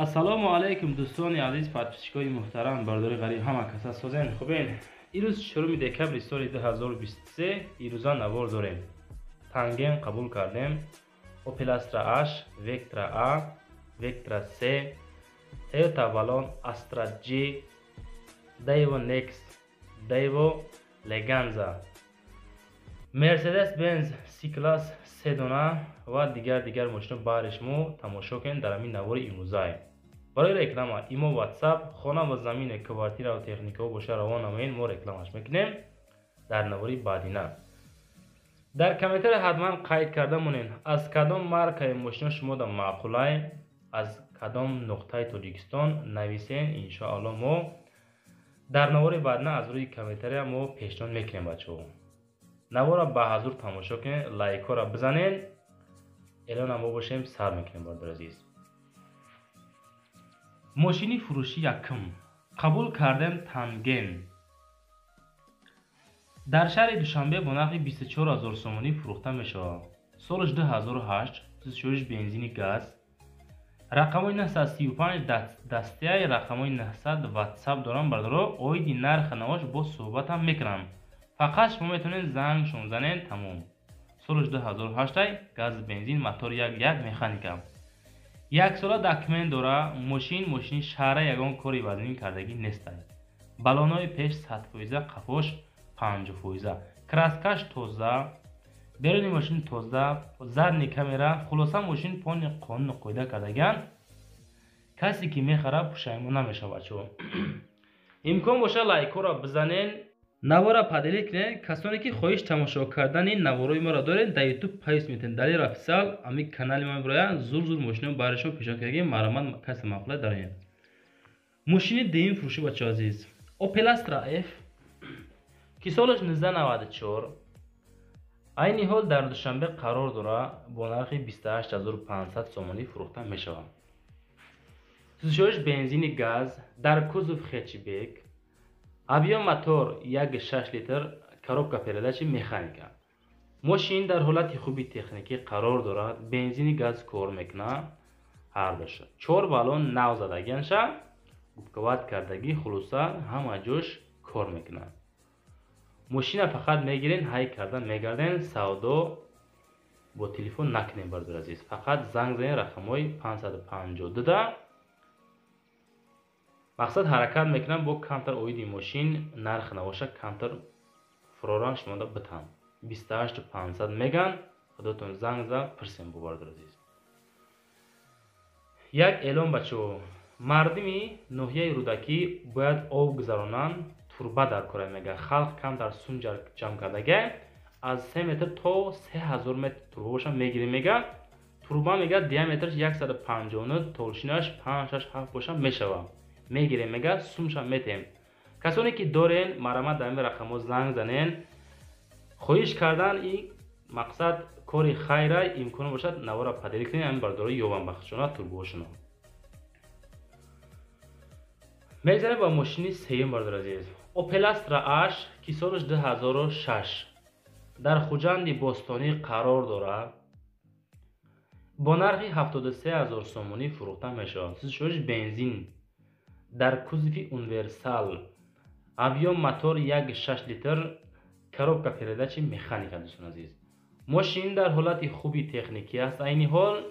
السلام علیکم دوستان عزیز، پادپشتگاه محترم، بردار غریب همه کسا سازن خوبین. ایروز شروع دکبر سال 2023 ایروزا نوار داریم. تنگین قبول کردیم. اوپل استرا H، وکترا A، وکترا C، تویوتا والون، استرا G، دیو نکس، دیو لگانزا، مرسدس بنز سی کلاس سدونا و دیگر ماشین بارش مو تماشا کن در همین نوار ایموزای. برای رکلام ایمو واتساپ خانه و زمین کوارتیر و تکنیکا باشه روان نمایین ما رکلامش میکنیم در نواری بعدینا. در کامنتر حتما قید کرده مونین از کدام مارکای ماشین شما در معقولای، از کدام نقطه تاجیکستان نویسین. انشاءالله ما در نواری بعدینا از روی کامنتر ما پیشنهاد میکنیم بچه‌ها. نوارا با حضور تماشا کنین، لایک ها را بزنین. الان ما باشیم سر میکنیم برادر عزیز. ماشینی فروشی یکم قبول کردم تنگین. در شهر دوشنبه با نرخ 24000 سومانی فروخته میشه. سالش 2008. شویش بنزین گاز. رقمای 935 دسته رقمای 900 واتساپ دارم بردارو. اویدی نرخ نواش با صحبت هم میکنم. فقط شما میتونین زنگشون زنین تموم. سالش 2008 گاز بنزین موتور یک مکانیکا. یک ساله داکمنت داره. ماشین شهر یگان کاری وزنی کردگی نیست. بالونای پیش 100%، قفوش 50%. کراسکاش توزه. بیرونی ماشین توزه. زدنی کامera. خلاصا ماشین پون قانون قاعده کردگان. کسی که میخره پشیمون نمیشه بچه‌ها. امکان باشه لایک را بزنین. نوارا پدیلی کنین. کسانی که خواهش تماشا کردن این نوارای ما را دارین در یوتیوب پیس میتین دلیل افیسیال امی کانال ما برای زور ماشین بارشو پیشا کردگی مرامت کسی مقاله دارین. ماشین دیم فروشی بچه عزیز اوپل استرا F که سالش 1994 این حال در دوشنبه قرار داره با نرخ 28500 سومانی فروخته میشه. سوزوش بنزین گاز در کوزوف خچبک. ابیا موتور 1.6 لیتر کاروبکا پرداش مکانیکا. ماشین در حالت خوبی تکنیکی قرار دارد. بنزین گاز کار میکنه. هر دوش 4 بالون نو زدگیانشه گوبکوات کردگی خلاصا همه جوش کار میکنه. ماشین فقط میگیرین های کردن میگردین سودا با تلفن نکنین بردار عزیز. فقط زنگ زنین رقمای 552 مقصد حرکت میکنم با کانتر اویدی ماشین نرخ نواشه کانتر فروران شما دا بتم 28500 میگن. خودتون زنگ زد پرسیم بردار عزیز. یک اعلام بچو مردمی نوحیه رودکی باید آب گذرانن. توربه در کار میگه. خلق کم در سون جمع کردگه از 3 متر تا 3000 متر توربه باشه میگیری میگه. توربه میگه دیامترش 159 تولشینش 567 باشه میشوه میگیره میگه سومش میتیم. کسانی که دارین مرامت در این رقم زنگ زنین. خواهش کردن این مقصد کاری خیره امکان باشد نوارا پدری کنین این برداری یوبان بخشونه توربوشونه. میگذاریم با ماشینی سیم بردار عزیز اوپل استرا H که سالش 2006 در خوجند باستانی قرار داره. با نرخ 73000 سومانی فروخته میشه. سوزوش بنزین در کوزوفی اونیورسال. ابیا موتور 1.6 لیتر کاروبکا پرداش مکانیکا دوستان عزیز. ماشین در حالت خوبی تکنیکی است. این حال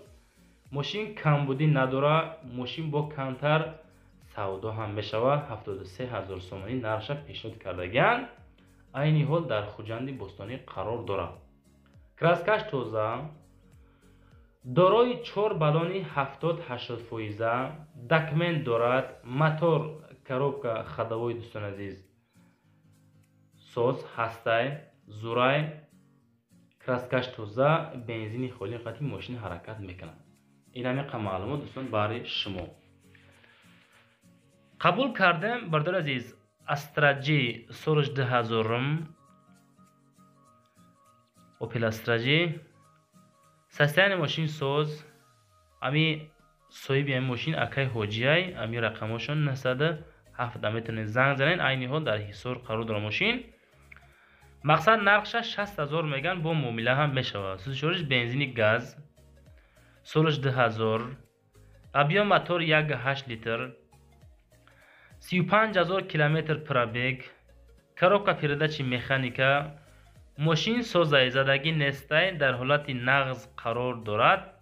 ماشین کمبودی نداره. ماشین با کانتر سودا هم میشوه. 73000 سومانی نرخش پیشنهاد کردگان. این حال در خوجند باستانی قرار داره. کراسکاش توزه. دارای 4 بالونی 70-80%. داکمنت دارد. موتور کاروبکا خداوی دوستان عزیز سوز هسته زورای. کراسکاش توزه. بنزینی خالی قطعی ماشین حرکت میکنه. این همیقه معلومات دوستان برای شما. قبول کردم بردار عزیز استرا G سالش 2000 اوپل استرا G سستین ماشین سوز. امی صاحب این ماشین اکای حاجیای. امی رقمشون 907 میتونین زنگ زنین. این حال در حصار قرار داره ماشین. مقصد نرخش 60000 میگن با معامله هم میشوه. سوزوش بنزین گاز سالش 2000 абиё мотор 1.8 литр, 35000 километр пробег, коробка передачи механика. ماشین سازی زدگی نسته در حالت نقض قرار دارد.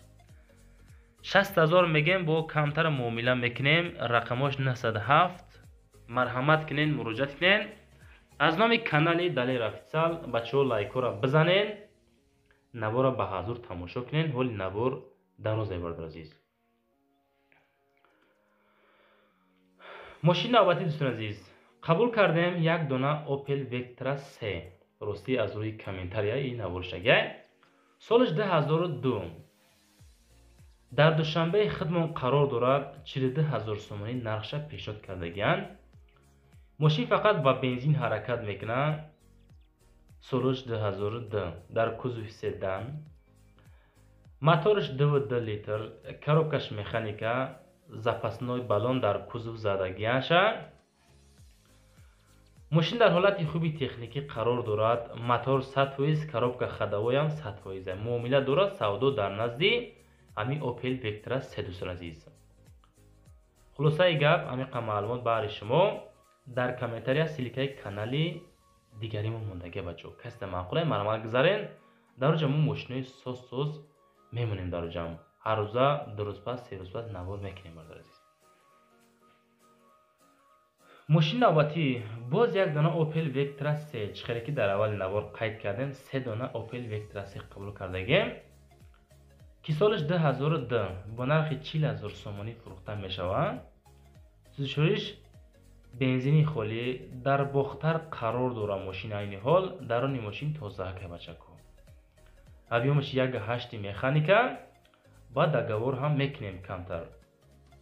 60000 میگیم با کمتر معامله میکنیم. رقمش 907. مرحمت کنین، مراجعت کنین. از نام کانال دلیل افیسال بچه‌ها لایک را بزنین. نوار را به حضور تماشا کنین. حال نوار دراز ایوارد عزیز. ماشین نوبتی دوستان عزیز قبول کردیم یک دونه اوپل وکترا 3. راستی از روی کامنتاریا این نوشته سالش 2002 در دوشنبه خدمت قرار دارد. 42000 سومانی نرخش پیشنهاد کردگیان. ماشین فقط با بنزین حرکت میکنه. سالش 2002 در کوزوف سدان. موتورش 2.2 لیتر. коробкаш механика. запасной балон در کوزوف زدگیانش. ماشین در حالت خوبی تکنیکی قرار دارد. موتور 100%، коробка ходовой هم 100%. معامله دارد سودا در نزد امی اوپل وکترا 3 دوستان عزیز. خلاصه گپ امی معلومات برای شما در کامنتاریا سلیکای کانالی دیگری ما موندگی بچو. کس معقوله مرمال گذارین. در جمع ماشینای سوز میمونیم در جمع. هر روزا 2 روز پس 3 روز پس نوار میکنیم برادر عزیز. ماشین نوبتی باز یک دانه اوپل وکترا 3 چخیره که در اول نوار قید کردیم. 3 دانه اوپل وکترا 3 قبول کردگیم که سالش 2002 با نرخ 40000 سومانی فروخته می شود. سوزشوریش بنزینی خالی در باختر قرار داره. ماشین این حال درون ماشین تازه که بچکو ابیومش 1.8 مکانیکا با دگاور هم میکنیم کمتر.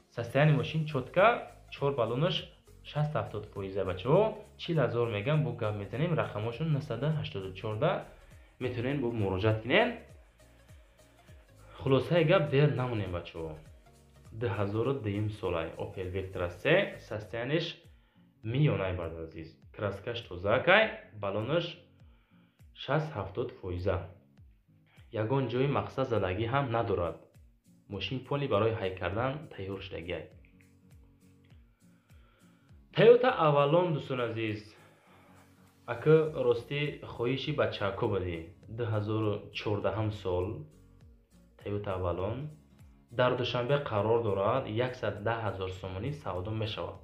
سستیانی ماشین چوتکا 4 بالونش 60-70% بچه‌ها 40000 میگم بو گپ میزنیم. رقمشون 984 میتونین بو مراجعت کنین. خلاصه گپ دیر نمونیم بچه‌ها. 2002 سالای اوپل وکترا 3 سستیانش میونای برادر عزیز. краскаш тозакай балонаш 60-70%. ягон ҷои мақсад задагӣ ҳам надорад. мошин поли барои ҳай кардан тайёр шудагӣ. Toyota Avalon دوستان عزیز اکه راستی خواهشی بچه‌کو بدی 2014 سال Toyota Avalon در دوشنبه قرار دارد. 110000 سومانی سودا میشود.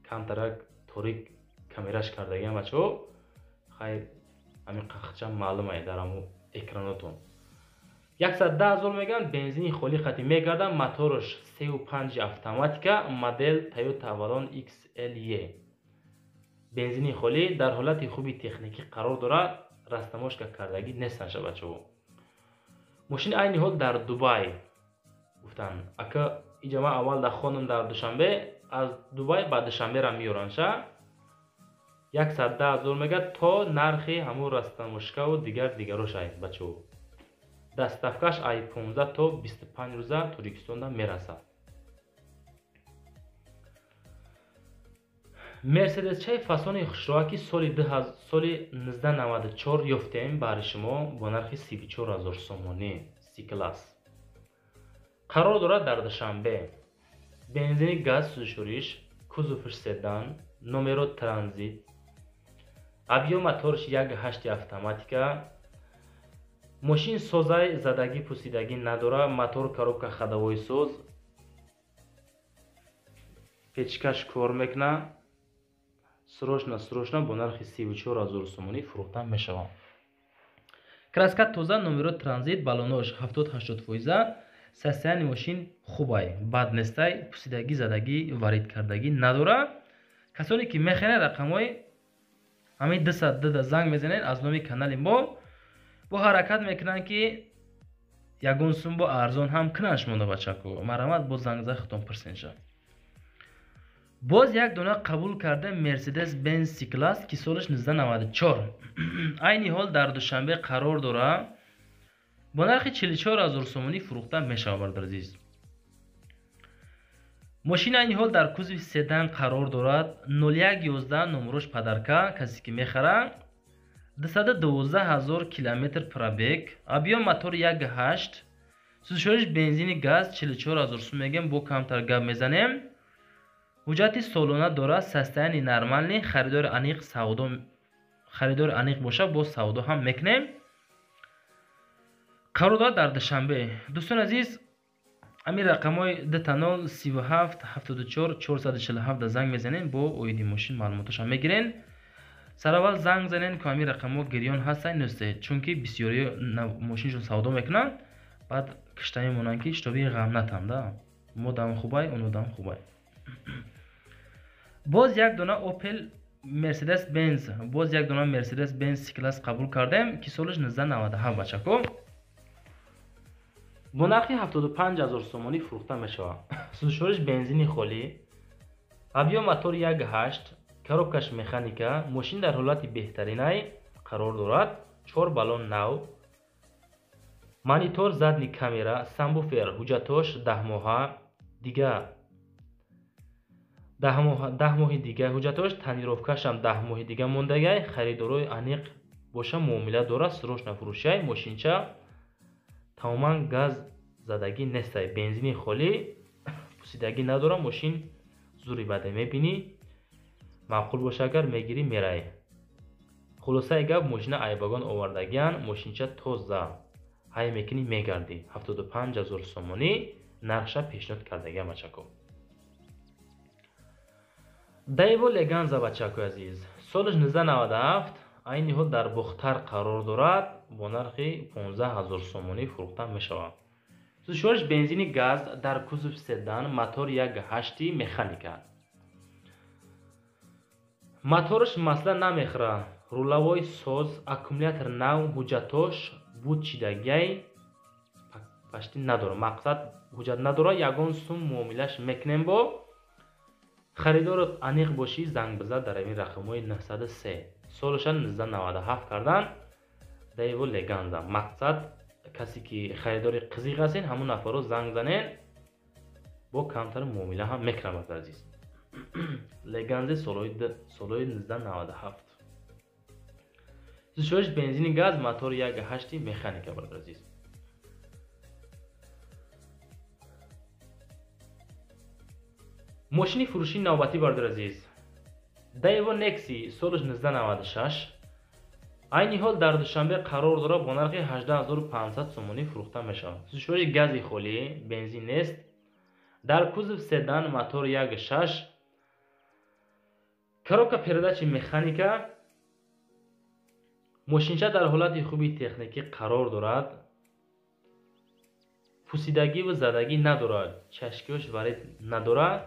کمترک توریک کامیراش کردگیم بچه‌ها خیر همین قخچه معلومه در همون اکراناتون. 110000 میگن. بنزینی خالی خطی میگردن. موتورش 35 اتوماتیکا مدل Toyota Avalon XLE. بنزینی خالی در حالت خوبی تکنیکی قرار دارد. رستماش که کردگی نیستن بچه‌ها. ماشین این حال در دبی گفتن اگه اینجا اول در خانم در دوشنبه از دبی بعد دوشنبه را میارنش 110000 میگه تا نرخی همون رستماشکا و دیگروش است بچه‌ها. دستافکاش ای 15 تا 25 روزه ترکستان میرسه. مرسدس چای فسون خوشروکی سال 1994 یافتیم برای شما با نرخ 34000 سومانی سی کلاس. قرار دارد در دوشنبه. بنزین گاز سوزشوریش کوزوفش سدان نومرو ترانزیت. ابیو موتورش 1.8 اتوماتیکا. ماشین سازای زدگی پوسیدگی نداره. موتور коробка ходовой ساز. печкаш کار میکنه. срочно با نرخ 34000 سومانی فروخته میشود. краска тоза номеро транзит балонош 70-80%. састияни мошин хубай бад нестай. пусидагӣ задагӣ варид кардагӣ надора. касоне ки мехонад рақамҳои ҳамин 200 занг мезанед аз номи канали мо бо ҳаракат мекунанд ки ягон сум бо арзон ҳам кунаш монда бачако. марҳамат бо зангза хитон персенша. боз як дона қабул карда Mercedes Benz C-Class ки солиш 1994 айни ҳол дар душанбе қарор дора. бо нархи 44000 сомонӣ фурӯхта мешавад бародар азиз. мошина айни ҳол дар кузови седан қарор дорад. 0111 номерош падарка касе ки мехара. 212000 километр пробег. абиём мотор 1.8 сӯзишвориш бензини газ 44000 сум мегем. Бо камтар гап мезанем. ҳуҷҷати солона дорад, состояние нормальне, харидори аниқ боша, бо савдо ҳам мекунем. қарор дорад дар душанбе. дӯстони азиз, ҳамин рақамҳои 2 37 74 447 да занг мезанем, бо оиди мошин маълумоташам мегирен. сараввал занг занен ки ҳамин рақамҳо гирён ҳастанд нӯстед, чунки бисёри мошиншон савдо мекунанд, баъд кишта мемонанд ки шитоби ғам натанда, мо дам хубай, оно дам хубай. боз як дона Opel Mercedes Benz C-Class қабул кардем ки солиш 1997 бачако. бо нархи 75000 сомонӣ фурӯхта мешавад. сӯзишвориш бензини холӣ, авио мотор 1.8, коробкаш механика, мошин дар ҳолати беҳтаринай қарор дорад. 4 баллон нав, монитор, задни камера, самбуфер, ҳуҷҷатош 10 моҳа дига, 10 моҳи дига ҳуҷҷатош, танировкашам 10 моҳи дига мондагай. харидорои аниқ боша, муомила дорад, срочна фурӯшай. мошинча тамоман газ задагӣ нестай, бензини холӣ, пусидагӣ надора. мошин зури баде мебинӣ, маъқул боша агар мегирӣ мерай. хулосаи гап, мошина айбагон овардагиян, мошинча тоза, ҳай мекунӣ мегардӣ. 75000 сомонӣ нархша пешниҳод кардагиам бачако. Daewoo Leganza бачако азиз, солиш 1997, айни ҳол дар бухтар қарор дорад, бо нархи 15000 сомонӣ фурӯхта мешавад. сӯзишвориш бензини газ дар кузов седан, мотор 1.8 механика. моторш масъала намехӯрад, рулавои соз, аккумулятор нав, ҳуҷҷатош буд чидагиай пашти надора, мақсад ҳуҷҷат надора. ягон сум муомилаш мекунем. бо харидорот аниқ бошӣ, занг бизад дар ҳамин рақамҳои 903. солаша 1997 кардан. Daewoo Leganza, мақсад касе ки харидори қизиқ ҳастен, ҳамон нафаро занг занен, бо камтар муомила ҳам мекунанд азиз. Leganza солҳои 1997. сӯзишвориш бензини газ, мотор 1.8 механика бародар азиз. мошини фурӯши навбатӣ бародар азиз. Daewoo Nexi солиш 1996, айни ҳол дар душанбе қарор дорад, бо нархи 18500 сомонӣ фурӯхта мешавад. сӯзишвориш гази холӣ, бензин нест, дар кузов седан, мотор 1.6, коробка передачи механика, мошинча дар ҳолати хуби техникӣ қарор дорад, пусидагӣ ва задагӣ надорад, чашкиёш варид надорад.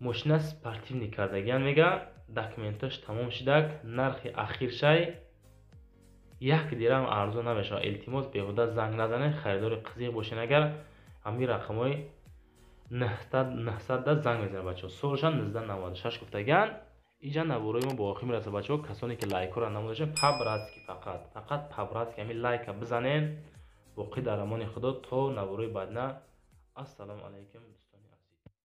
мошина спортивни кардагиян мега, документош тамом шидак. нархи ахиршай 1 дирам арзон намешавад. илтимос беҳуда занг назанед, харидори қизиқ бошен, агар ҳамин рақамҳои 900 да занг мезанед бачаҳо. солша 1996 гуфтагиян. инҷа навораи мо ба охир мерасад бачаҳо. касоне ки лайкҳоро намудашем, пабратски фақат пабратски ҳамин лайка бизанед. боқӣ дар амони худо то навораи баъдина. ассалому алайкум.